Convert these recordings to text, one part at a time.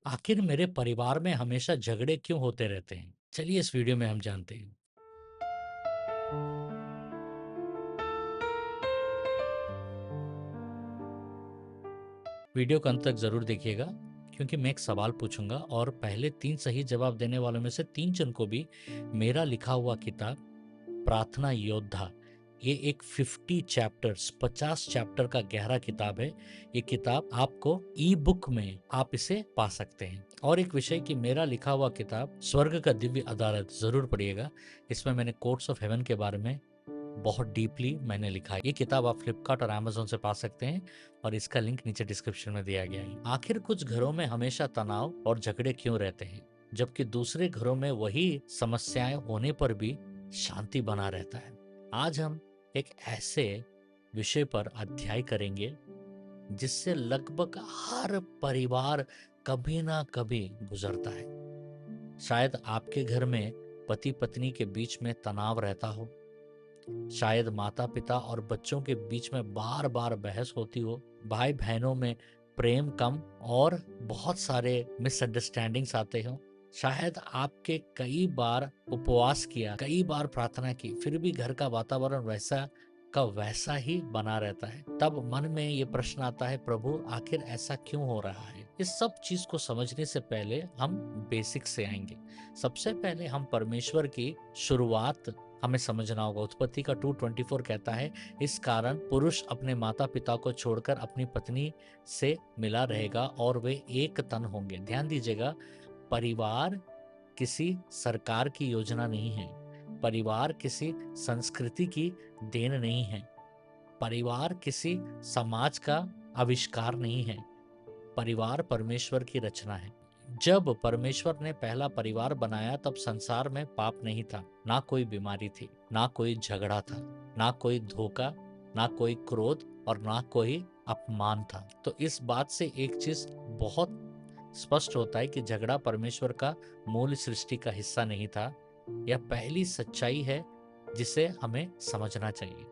आखिर मेरे परिवार में हमेशा झगड़े क्यों होते रहते हैं? चलिए इस वीडियो में हम जानते हैं। वीडियो को अंत तक जरूर देखिएगा, क्योंकि मैं एक सवाल पूछूंगा और पहले 3 सही जवाब देने वालों में से 3 जन को भी मेरा लिखा हुआ किताब प्रार्थना योद्धा, ये एक 50 चैप्टर का गहरा किताब है। ये किताब आपको ई बुक में आप इसे पा सकते हैं। और एक विषय कि मेरा लिखा हुआ किताब स्वर्ग का दिव्य अदालत जरूर पढ़िएगा। इसमें मैंने कोर्ट्स ऑफ हेवन के बारे में बहुत डीपली मैंने लिखा है। ये किताब आप फ्लिपकार्ट और अमेज़न से पा सकते हैं और इसका लिंक नीचे डिस्क्रिप्शन में दिया गया है। आखिर कुछ घरों में हमेशा तनाव और झगड़े क्यों रहते हैं, जबकि दूसरे घरों में वही समस्याएं होने पर भी शांति बना रहता है। आज हम एक ऐसे विषय पर अध्याय करेंगे जिससे लगभग हर परिवार कभी ना कभी गुजरता है। शायद आपके घर में पति पत्नी के बीच में तनाव रहता हो, शायद माता पिता और बच्चों के बीच में बार बार बहस होती हो, भाई बहनों में प्रेम कम और बहुत सारे मिसअंडरस्टैंडिंग्स आते हो। शायद आपके कई बार उपवास किया, कई बार प्रार्थना की, फिर भी घर का वातावरण वैसा का वैसा ही बना रहता है। तब मन में ये प्रश्न आता है, प्रभु आखिर ऐसा क्यों हो रहा है? इस सब चीज को समझने से पहले हम बेसिक से आएंगे। सबसे पहले हम परमेश्वर की शुरुआत हमें समझना होगा। उत्पत्ति का 2:24 कहता है, इस कारण पुरुष अपने माता पिता को छोड़कर अपनी पत्नी से मिला रहेगा और वे एक तन होंगे। ध्यान दीजिएगा, परिवार किसी सरकार की योजना नहीं है, परिवार किसी संस्कृति की देन नहीं है, परिवार किसी समाज का आविष्कार नहीं है, परिवार परमेश्वर की रचना है। जब परमेश्वर ने पहला परिवार बनाया तब संसार में पाप नहीं था, ना कोई बीमारी थी, ना कोई झगड़ा था, ना कोई धोखा, ना कोई क्रोध और ना कोई अपमान था। तो इस बात से एक चीज बहुत स्पष्ट होता है कि झगड़ा परमेश्वर का मूल सृष्टि का हिस्सा नहीं था। यह पहली सच्चाई है जिसे हमें समझना चाहिए।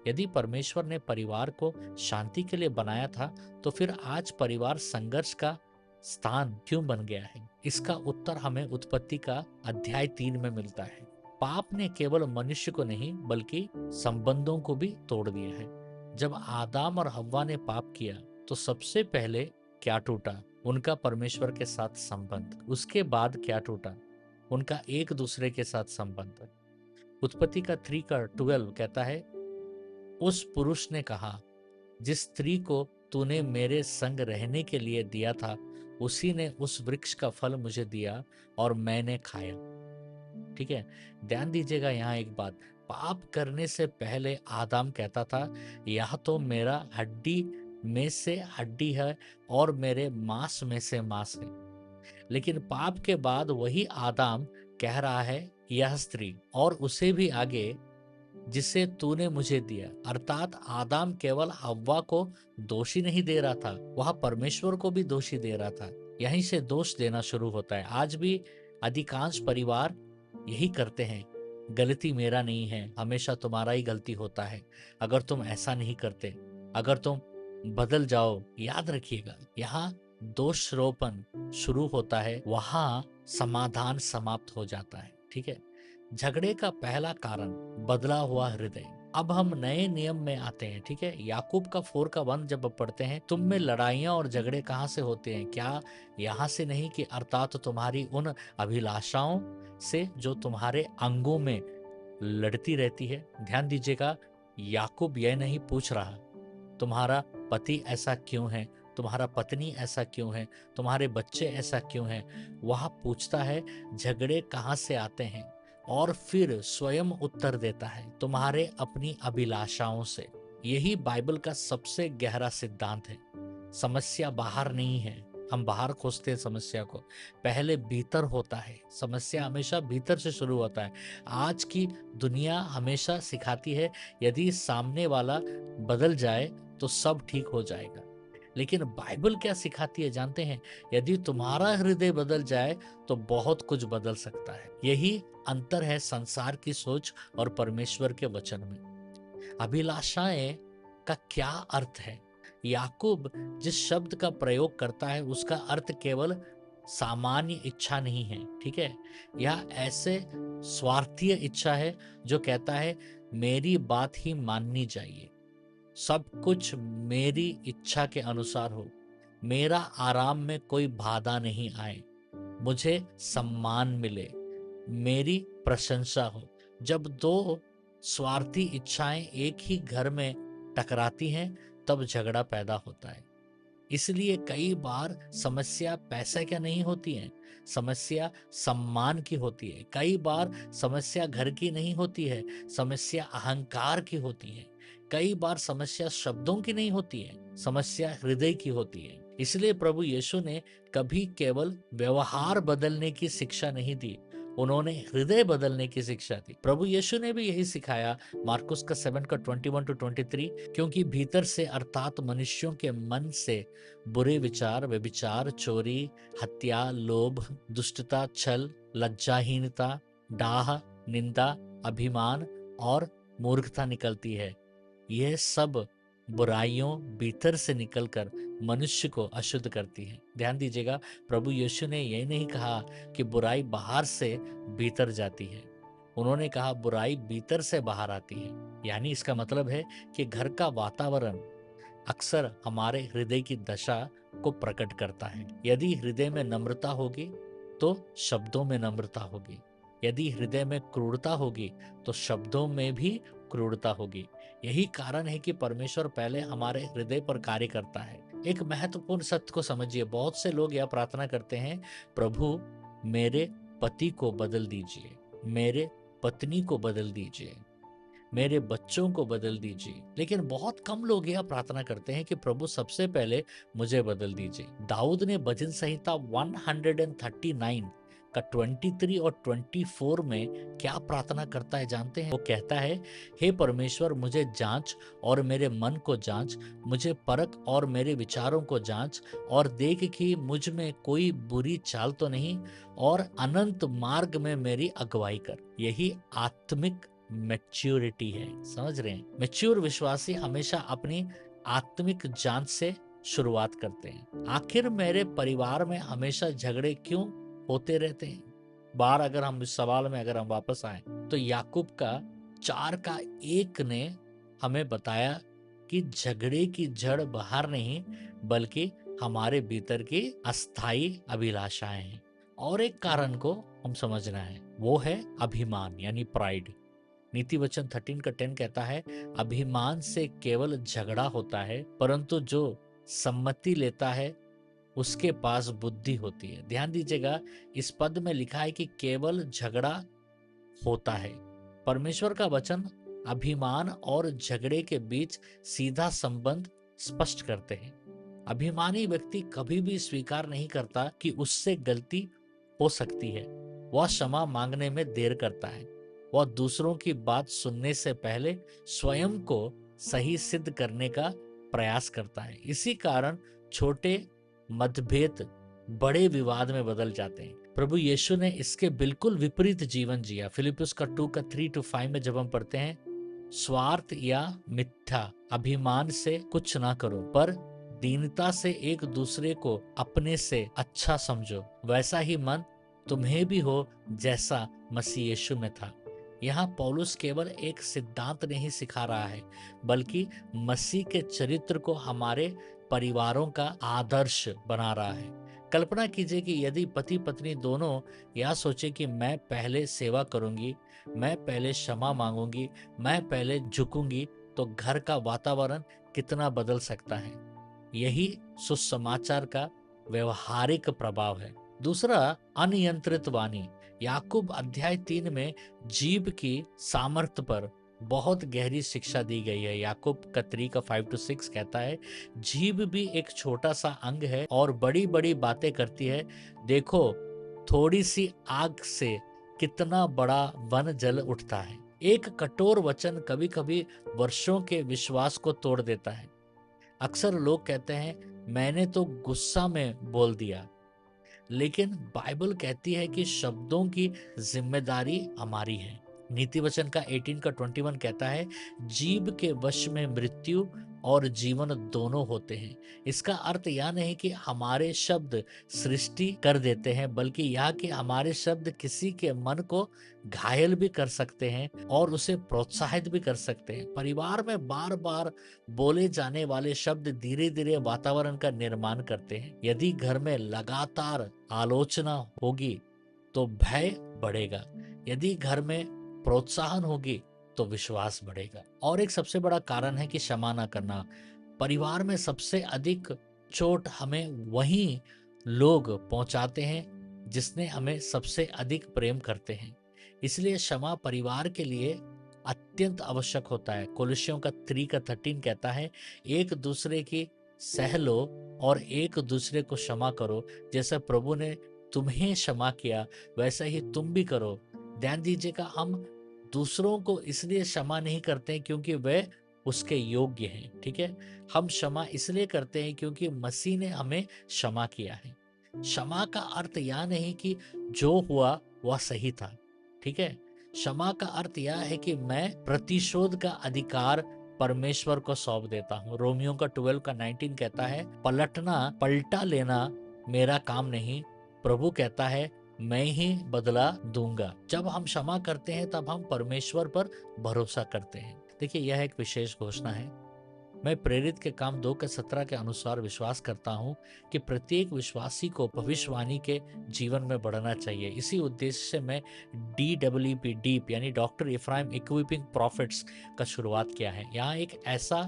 यदि परमेश्वर ने परिवार को शांति के लिए बनाया था, तो फिर आज परिवार संघर्ष का स्थान क्यों बन गया है? इसका उत्तर हमें उत्पत्ति का अध्याय 3 में मिलता है। पाप ने केवल मनुष्य को नहीं बल्कि संबंधों को भी तोड़ दिया है। जब आदम और हव्वा ने पाप किया तो सबसे पहले क्या टूटा? उनका परमेश्वर के साथ संबंध। उसके बाद क्या टूटा? उनका एक दूसरे के साथ संबंध। उत्पत्ति का 3:12 कहता है, उस पुरुष ने कहा, जिस स्त्री को तूने मेरे संग रहने के लिए दिया था उसी ने उस वृक्ष का फल मुझे दिया और मैंने खाया। ठीक है, ध्यान दीजिएगा यहाँ एक बात। पाप करने से पहले आदम कहता था, यह तो मेरा हड्डी में से हड्डी है और मेरे मांस में से मांस है। लेकिन पाप के बाद वही आदम कह रहा है, यह स्त्री, और उसे भी आगे, जिसे तूने मुझे दिया। अर्थात आदम केवल हव्वा को दोषी नहीं दे रहा था, वह परमेश्वर को भी दोषी दे रहा था। यहीं से दोष देना शुरू होता है। आज भी अधिकांश परिवार यही करते हैं, गलती मेरा नहीं है, हमेशा तुम्हारा ही गलती होता है, अगर तुम ऐसा नहीं करते, अगर तुम बदल जाओ। याद रखिएगा, यहाँ दोषारोपण शुरू होता है, वहां समाधान समाप्त हो जाता है। ठीक है, झगड़े का पहला कारण बदला हुआ हृदय। अब हम नए नियम में आते हैं। ठीक है, याकूब का 4:1 जब पढ़ते हैं, तुम में लड़ाइयां और झगड़े कहाँ से होते हैं? क्या यहाँ से नहीं कि अर्थात तुम्हारी उन अभिलाषाओं से जो तुम्हारे अंगों में लड़ती रहती है। ध्यान दीजिएगा, याकूब यह नहीं पूछ रहा तुम्हारा पति ऐसा क्यों है, तुम्हारा पत्नी ऐसा क्यों है, तुम्हारे बच्चे ऐसा क्यों हैं। वह पूछता है झगड़े कहाँ से आते हैं, और फिर स्वयं उत्तर देता है, तुम्हारे अपनी अभिलाषाओं से। यही बाइबल का सबसे गहरा सिद्धांत है। समस्या बाहर नहीं है, हम बाहर खोजते हैं समस्या को, पहले भीतर होता है। समस्या हमेशा भीतर से शुरू होता है। आज की दुनिया हमेशा सिखाती है, यदि सामने वाला बदल जाए तो सब ठीक हो जाएगा। लेकिन बाइबल क्या सिखाती है जानते हैं? यदि तुम्हारा हृदय बदल जाए तो बहुत कुछ बदल सकता है। यही अंतर है संसार की सोच और परमेश्वर के वचन में। अभिलाषाएं का क्या अर्थ है? याकूब जिस शब्द का प्रयोग करता है उसका अर्थ केवल सामान्य इच्छा नहीं है, ठीक है? यह ऐसे स्वार्थीय इच्छा है जो कहता है मेरी बात ही माननी चाहिए, सब कुछ मेरी इच्छा के अनुसार हो, मेरा आराम में कोई बाधा नहीं आए, मुझे सम्मान मिले, मेरी प्रशंसा हो। जब दो स्वार्थी इच्छाएं एक ही घर में टकराती हैं तब झगड़ा पैदा होता है। इसलिए कई बार समस्या पैसे का नहीं होती है, समस्या सम्मान की होती है। कई बार समस्या घर की नहीं होती है, समस्या अहंकार की होती है। कई बार समस्या शब्दों की नहीं होती है, समस्या हृदय की होती है। इसलिए प्रभु यीशु ने कभी केवल व्यवहार बदलने की शिक्षा नहीं दी, उन्होंने हृदय बदलने की शिक्षा दी। प्रभु यीशु ने भी यही सिखाया, मार्कुस का 7 का 21 to 23, क्योंकि भीतर से अर्थात मनुष्यों के मन से बुरे विचार, व्यभिचार, चोरी, हत्या, लोभ, दुष्टता, छल, लज्जाहीनता, डाह, निंदा, अभिमान और मूर्खता निकलती है। यह सब बुराइयों भीतर से निकलकर मनुष्य को अशुद्ध करती है। ध्यान दीजिएगा, प्रभु यीशु ने यह नहीं कहा कि बुराई बाहर से भीतर जाती है, उन्होंने कहा बुराई भीतर से बाहर आती है। यानी इसका मतलब है कि घर का वातावरण अक्सर हमारे हृदय की दशा को प्रकट करता है। यदि हृदय में नम्रता होगी तो शब्दों में नम्रता होगी, यदि हृदय में क्रूरता होगी तो शब्दों में भी क्रूरता होगी। यही कारण है कि परमेश्वर पहले हमारे हृदय पर कार्य करता है। एक महत्वपूर्ण सत्य को समझिए, बहुत से लोग यह प्रार्थना करते हैं, प्रभु मेरे पति को बदल दीजिए, मेरे पत्नी को बदल दीजिए, मेरे बच्चों को बदल दीजिए। लेकिन बहुत कम लोग यह प्रार्थना करते हैं कि प्रभु सबसे पहले मुझे बदल दीजिए। दाऊद ने भजन संहिता 139 का 23 और 24 में क्या प्रार्थना करता है जानते हैं? वो कहता है, हे परमेश्वर मुझे जांच और मेरे मन को जांच, मुझे परख और मेरे विचारों को जांच, और देख कि मुझ में कोई बुरी चाल तो नहीं, और अनंत मार्ग में मेरी अगुवाई कर। यही आत्मिक मैच्योरिटी है। समझ रहे हैं? मैच्योर विश्वासी हमेशा अपनी आत्मिक जांच से शुरुआत करते हैं। आखिर मेरे परिवार में हमेशा झगड़े क्यों होते रहते हैं? बार अगर हम इस सवाल में अगर हम वापस आए तो याकूब का 4 का 1 ने हमें बताया कि झगड़े की जड़ बाहर नहीं बल्कि हमारे भीतर की अस्थाई अभिलाषाएं हैं। और एक कारण को हम समझना है, वो है अभिमान यानी प्राइड। नीति वचन 13 का 10 कहता है, अभिमान से केवल झगड़ा होता है, परंतु जो सम्मति लेता है उसके पास बुद्धि होती है। ध्यान दीजिएगा, इस पद में लिखा है कि केवल झगड़ा होता है। परमेश्वर का वचन अभिमान और झगड़े के बीच सीधा संबंध स्पष्ट करते हैं। अभिमानी व्यक्ति कभी भी स्वीकार नहीं करता कि उससे गलती हो सकती है। वह क्षमा मांगने में देर करता है। वह दूसरों की बात सुनने से पहले स्वयं को सही सिद्ध करने का प्रयास करता है। इसी कारण छोटे मतभेद बड़े विवाद में बदल जाते हैं। प्रभु यीशु ने इसके बिल्कुल विपरीत जीवन जिया। फिलिपियुस का 2 का 3 to 5 में जब हम पढ़ते हैं, स्वार्थ या मिथ्या अभिमान से कुछ ना करो, पर दीनता से एक दूसरे को अपने से अच्छा समझो, वैसा ही मन तुम्हें भी हो जैसा मसीह यीशु में था। यहाँ पौलुस केवल एक सिद्धांत नहीं सिखा रहा है, बल्कि मसीह के चरित्र को हमारे परिवारों का आदर्श बना रहा है। कल्पना कीजिए कि यदि पति पत्नी दोनों यह सोचे कि मैं पहले सेवा करूंगी, मैं पहले क्षमा मांगूंगी, मैं पहले झुकूंगी, तो घर का वातावरण कितना बदल सकता है। यही सुसमाचार का व्यवहारिक प्रभाव है। दूसरा, अनियंत्रित वाणी। याकूब अध्याय 3 में जीभ की सामर्थ्य पर बहुत गहरी शिक्षा दी गई है। याकूब का 3 का 5 to 6 कहता है, जीभ भी एक छोटा सा अंग है और बड़ी बड़ी बातें करती है। देखो थोड़ी सी आग से कितना बड़ा वन जल उठता है। एक कठोर वचन कभी कभी वर्षों के विश्वास को तोड़ देता है। अक्सर लोग कहते हैं, मैंने तो गुस्सा में बोल दिया, लेकिन बाइबल कहती है कि शब्दों की जिम्मेदारी हमारी है। नीति वचन का 18 का 21 कहता है, जीभ के वश में मृत्यु और जीवन दोनों होते हैं। इसका अर्थ यह नहीं कि हमारे शब्द सृष्टि कर देते हैं, बल्कि यह कि हमारे शब्द किसी के मन को घायल भी कर सकते हैं और उसे प्रोत्साहित भी कर सकते हैं। परिवार में बार बार बोले जाने वाले शब्द धीरे धीरे वातावरण का निर्माण करते हैं। यदि घर में लगातार आलोचना होगी तो भय बढ़ेगा, यदि घर में प्रोत्साहन होगी तो विश्वास बढ़ेगा। और एक सबसे बड़ा कारण है कि क्षमा ना करना। परिवार में सबसे अधिक चोट हमें वही लोग पहुंचाते हैं जिसने हमें सबसे अधिक प्रेम करते हैं। इसलिए क्षमा परिवार के लिए अत्यंत आवश्यक होता है। कोलोसियों का 3:13 कहता है, एक दूसरे की सह लो और एक दूसरे को क्षमा करो, जैसा प्रभु ने तुम्हें क्षमा किया वैसा ही तुम भी करो। ध्यान दीजिएगा, हम दूसरों को इसलिए क्षमा नहीं करते हैं क्योंकि वे उसके योग्य हैं, ठीक है। हम क्षमा इसलिए करते हैं क्योंकि मसीह ने हमें क्षमा किया है। क्षमा का अर्थ यह नहीं कि जो हुआ वह सही था, ठीक है। क्षमा का अर्थ यह है कि मैं प्रतिशोध का अधिकार परमेश्वर को सौंप देता हूँ। रोमियो का 12:19 कहता है, पलटा लेना मेरा काम नहीं, प्रभु कहता है मैं ही बदला दूंगा। जब हम क्षमा करते हैं तब हम परमेश्वर पर भरोसा करते हैं। देखिए, यह एक विशेष घोषणा है। मैं प्रेरित के काम 2:17 के अनुसार विश्वास करता हूं कि प्रत्येक विश्वासी को भविष्यवाणी के जीवन में बढ़ना चाहिए। इसी उद्देश्य से मैं DWP डीप यानी डॉक्टर इफ्राइम इक्विपिंग प्रॉफिट्स का शुरुआत किया है। यहाँ एक ऐसा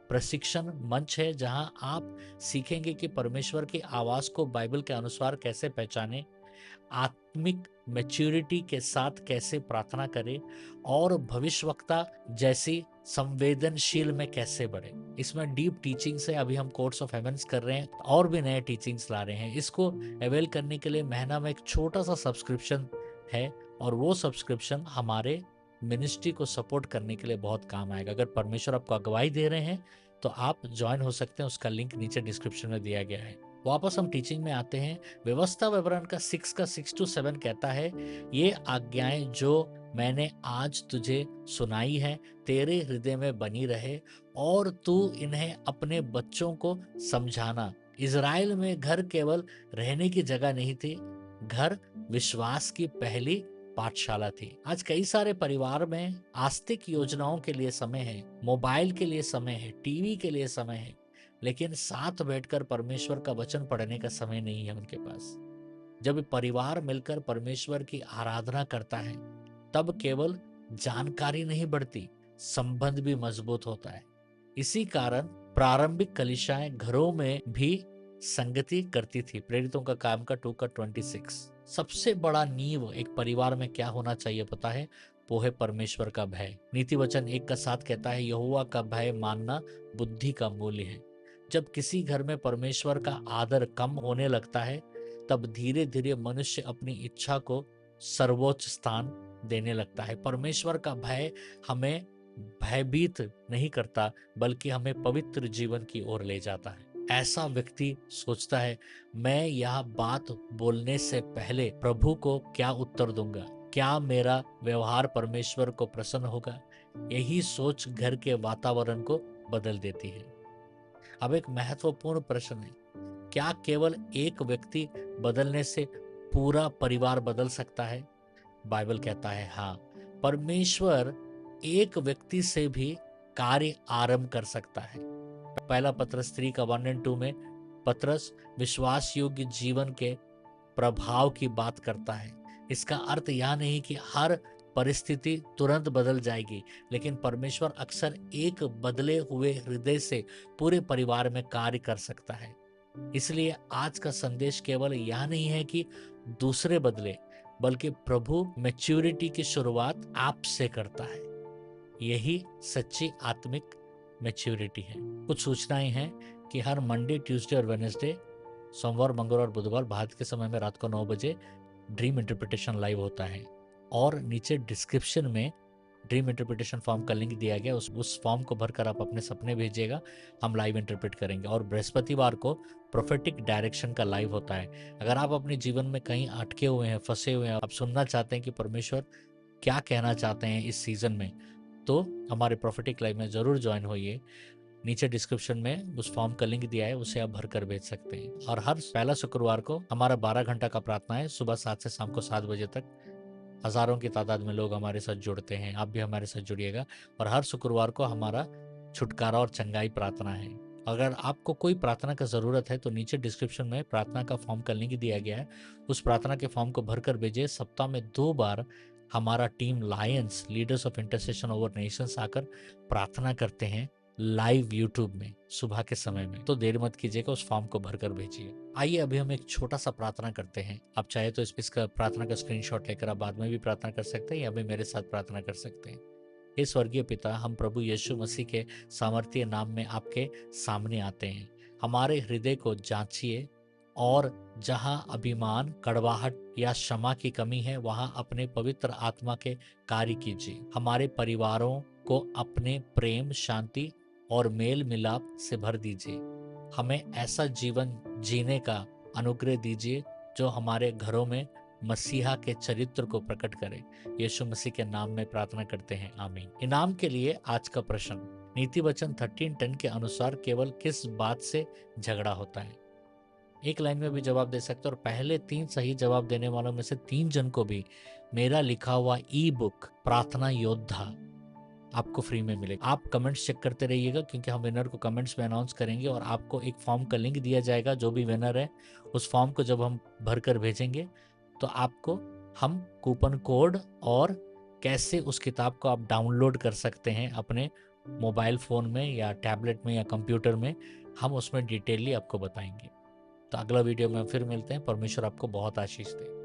प्रशिक्षण मंच है जहां आप सीखेंगे कि परमेश्वर की आवाज को बाइबल के अनुसार कैसे पहचाने, आत्मिक मैच्योरिटी के साथ कैसे प्रार्थना करें और भविष्यवक्ता जैसी संवेदनशील में कैसे बढ़े। इसमें डीप टीचिंग्स है। अभी हम कोर्स ऑफ हेवेंस कर रहे हैं और भी नए टीचिंग्स ला रहे हैं। इसको अवेल करने के लिए महीना में एक छोटा सा सब्सक्रिप्शन है और वो सब्सक्रिप्शन हमारे मिनिस्ट्री को सपोर्ट करने के लिए बहुत काम आएगा। अगर परमेश्वर आपको अगुवाई दे रहे हैं तो आप ज्वाइन हो सकते हैं। उसका लिंक नीचे डिस्क्रिप्शन में दिया गया है। वापस हम टीचिंग में आते हैं। व्यवस्था विवरण का 6:6-7 कहता है, ये आज्ञाएं जो मैंने आज तुझे सुनाई है तेरे हृदय में बनी रहे और तू इन्हें अपने बच्चों को समझाना। इज़राइल में घर केवल रहने की जगह नहीं थी, घर विश्वास की पहली पाठशाला थी। आज कई सारे परिवार में आस्तिक योजनाओं के लिए समय है, मोबाइल के लिए समय है, टीवी के लिए समय है, लेकिन साथ बैठकर परमेश्वर का वचन पढ़ने का समय नहीं है उनके पास। जब परिवार मिलकर परमेश्वर की आराधना करता है तब केवल जानकारी नहीं बढ़ती, संबंध भी मजबूत होता है। इसी कारण प्रारंभिक कलीसियाएं घरों में भी संगति करती थी। प्रेरितों का काम का 2:26। सबसे बड़ा नींव एक परिवार में क्या होना चाहिए पता है? वो है परमेश्वर का भय। नीति वचन 1:7 कहता है, यहोवा का भय मानना बुद्धि का मूल्य है। जब किसी घर में परमेश्वर का आदर कम होने लगता है तब धीरे धीरे मनुष्य अपनी इच्छा को सर्वोच्च स्थान देने लगता है। परमेश्वर का भय हमें भयभीत नहीं करता बल्कि हमें पवित्र जीवन की ओर ले जाता है। ऐसा व्यक्ति सोचता है, मैं यह बात बोलने से पहले प्रभु को क्या उत्तर दूंगा, क्या मेरा व्यवहार परमेश्वर को प्रसन्न होगा। यही सोच घर के वातावरण को बदल देती है। अब एक महत्वपूर्ण प्रश्न है, क्या केवल एक व्यक्ति बदलने से पूरा परिवार बदल सकता है? बाइबल कहता है हाँ, परमेश्वर एक व्यक्ति से भी कार्य आरंभ कर सकता है। पहला पत्रस 3:1-2 में पत्रस विश्वास योग्य जीवन के प्रभाव की बात करता है। इसका अर्थ यह नहीं कि हर परिस्थिति तुरंत बदल जाएगी, लेकिन परमेश्वर अक्सर एक बदले हुए हृदय से पूरे परिवार में कार्य कर सकता है। इसलिए आज का संदेश केवल यह नहीं है कि दूसरे बदले, बल्कि प्रभु मैच्योरिटी की शुरुआत आपसे करता है। यही सच्ची आत्मिक मैच्योरिटी है। कुछ सूचनाएं हैं कि हर मंडे, ट्यूसडे और वेडनेसडे, सोमवार, मंगलवार और बुधवार भारत के समय में रात को 9 बजे ड्रीम इंटरप्रिटेशन लाइव होता है। और नीचे डिस्क्रिप्शन में ड्रीम इंटरप्रिटेशन फॉर्म का लिंक दिया गया, उस फॉर्म को भरकर आप अपने सपने भेजिएगा, हम लाइव इंटरप्रेट करेंगे। और बृहस्पतिवार को प्रोफेटिक डायरेक्शन का लाइव होता है। अगर आप अपने जीवन में कहीं अटके हुए हैं, फंसे हुए हैं, आप सुनना चाहते हैं कि परमेश्वर क्या कहना चाहते हैं इस सीजन में, तो हमारे प्रोफेटिक लाइव में जरूर ज्वाइन होइए। नीचे डिस्क्रिप्शन में उस फॉर्म का लिंक दिया है, उसे आप भर कर भेज सकते हैं। और हर पहला शुक्रवार को हमारा 12 घंटा का प्रार्थना है, सुबह 7 से शाम को 7 बजे तक। हजारों की तादाद में लोग हमारे साथ जुड़ते हैं, आप भी हमारे साथ जुड़िएगा। और हर शुक्रवार को हमारा छुटकारा और चंगाई प्रार्थना है। अगर आपको कोई प्रार्थना का ज़रूरत है तो नीचे डिस्क्रिप्शन में प्रार्थना का फॉर्म का लिंक दिया गया है, उस प्रार्थना के फॉर्म को भरकर भेजिए। सप्ताह में 2 बार हमारा team Lions leaders of intercession over Nations आकर प्रार्थना करते हैं लाइव यूट्यूब में सुबह के समय में। तो देर मत कीजिएगा, उस फॉर्म को भरकर भेजिए। आइए अभी हम एक छोटा सा प्रार्थना करते हैं। आप चाहे तो इसका प्रार्थना का स्क्रीनशॉट लेकर आप बाद में भी प्रार्थना कर सकते हैं या अभी मेरे साथ प्रार्थना कर सकते हैं। हे स्वर्गीय पिता, हम प्रभु यीशु मसीह के सामर्थ्य नाम में आपके सामने आते हैं। हमारे हृदय को जांचिए और जहां अभिमान, कड़वाहट या क्षमा की कमी है वहां अपने पवित्र आत्मा के कार्य कीजिए। हमारे परिवारों को अपने प्रेम, शांति और मेल मिलाप से भर दीजिए। हमें ऐसा जीवन जीने का अनुग्रह दीजिए जो हमारे घरों में मसीहा के चरित्र को प्रकट करे। यीशु मसीह के नाम में प्रार्थना करते हैं, आमीन। इनाम के लिए आज का प्रश्न, नीति वचन 13:10 के अनुसार केवल किस बात से झगड़ा होता है? एक लाइन में भी जवाब दे सकते हो। और पहले 3 सही जवाब देने वालों में से 3 जन को भी मेरा लिखा हुआ ई बुक प्रार्थना योद्धा आपको फ्री में मिलेगा। आप कमेंट्स चेक करते रहिएगा क्योंकि हम विनर को कमेंट्स में अनाउंस करेंगे और आपको एक फॉर्म का लिंक दिया जाएगा। जो भी विनर है उस फॉर्म को जब हम भर कर भेजेंगे तो आपको हम कूपन कोड और कैसे उस किताब को आप डाउनलोड कर सकते हैं अपने मोबाइल फ़ोन में या टैबलेट में या कंप्यूटर में, हम उसमें डिटेलली आपको बताएंगे। तो अगला वीडियो में फिर मिलते हैं। परमेश्वर आपको बहुत आशीष दे।